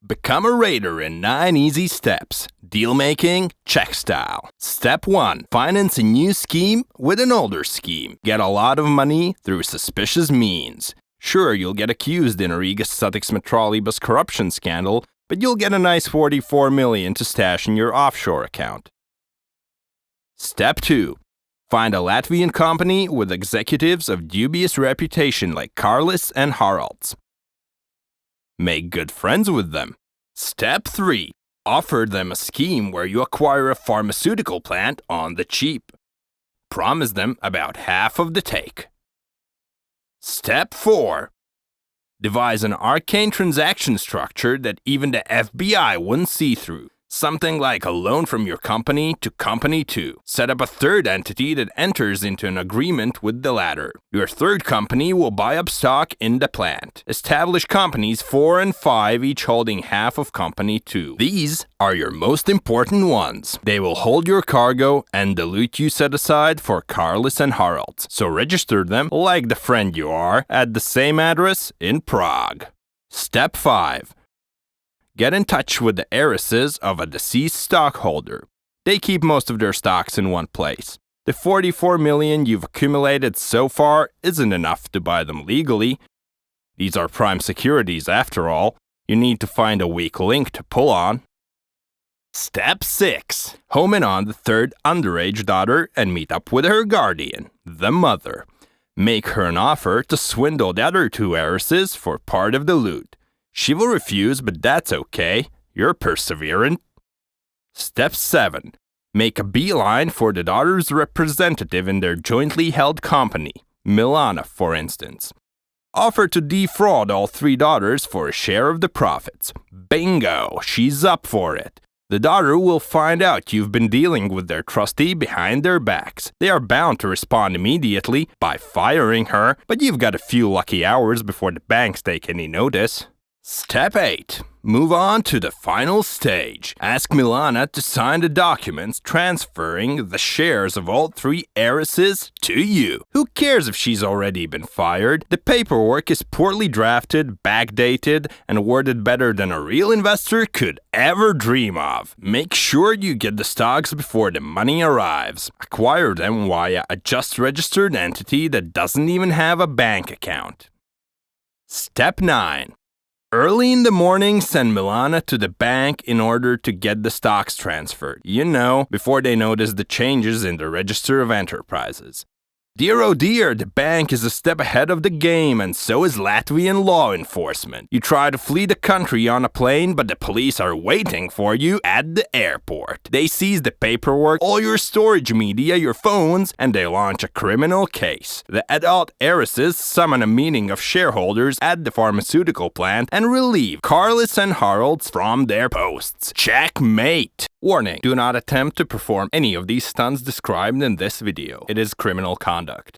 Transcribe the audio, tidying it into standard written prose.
Become a raider in 9 easy steps. Deal making, check style. Step 1. Finance a new scheme with an older scheme. Get a lot of money through suspicious means. Sure, you'll get accused in Rigas Satiksme trolleybus corruption scandal, but you'll get a nice 44 million to stash in your offshore account. Step 2. Find a Latvian company with executives of dubious reputation like Kārlis and Haralds. Make good friends with them. Step 3. Offer them a scheme where you acquire a pharmaceutical plant on the cheap. Promise them about half of the take. Step 4. Devise an arcane transaction structure that even the FBI wouldn't see through. Something like a loan from your company to company 2. Set up a third entity that enters into an agreement with the latter. Your third company will buy up stock in the plant. Establish companies 4 and 5, each holding half of company 2. These are your most important ones. They will hold your cargo and the loot you set aside for Kārlis and Haralds. So register them, like the friend you are, at the same address in Prague. Step 5. Get in touch with the heiresses of a deceased stockholder. They keep most of their stocks in one place. The 44 million you've accumulated so far isn't enough to buy them legally. These are prime securities after all. You need to find a weak link to pull on. Step 6. Home in on the third underage daughter and meet up with her guardian, the mother. Make her an offer to swindle the other 2 heiresses for part of the loot. She will refuse, but that's okay. You're perseverant. Step 7. Make a beeline for the daughter's representative in their jointly held company, Milana, for instance. Offer to defraud all 3 daughters for a share of the profits. Bingo! She's up for it. The daughter will find out you've been dealing with their trustee behind their backs. They are bound to respond immediately by firing her, but you've got a few lucky hours before the banks take any notice. Step 8. Move on to the final stage. Ask Milana to sign the documents transferring the shares of all 3 heiresses to you. Who cares if she's already been fired? The paperwork is poorly drafted, backdated, and worded better than a real investor could ever dream of. Make sure you get the stocks before the money arrives. Acquire them via a just registered entity that doesn't even have a bank account. Step 9. Early in the morning, send Milana to the bank in order to get the stocks transferred. You know, before they notice the changes in the Register of Enterprises. Dear oh dear, the bank is a step ahead of the game, and so is Latvian law enforcement. You try to flee the country on a plane, but the police are waiting for you at the airport. They seize the paperwork, all your storage media, your phones, and they launch a criminal case. The adult heiresses summon a meeting of shareholders at the pharmaceutical plant and relieve Kārlis and Haralds from their posts. Checkmate! Warning, do not attempt to perform any of these stunts described in this video. It is criminal conduct.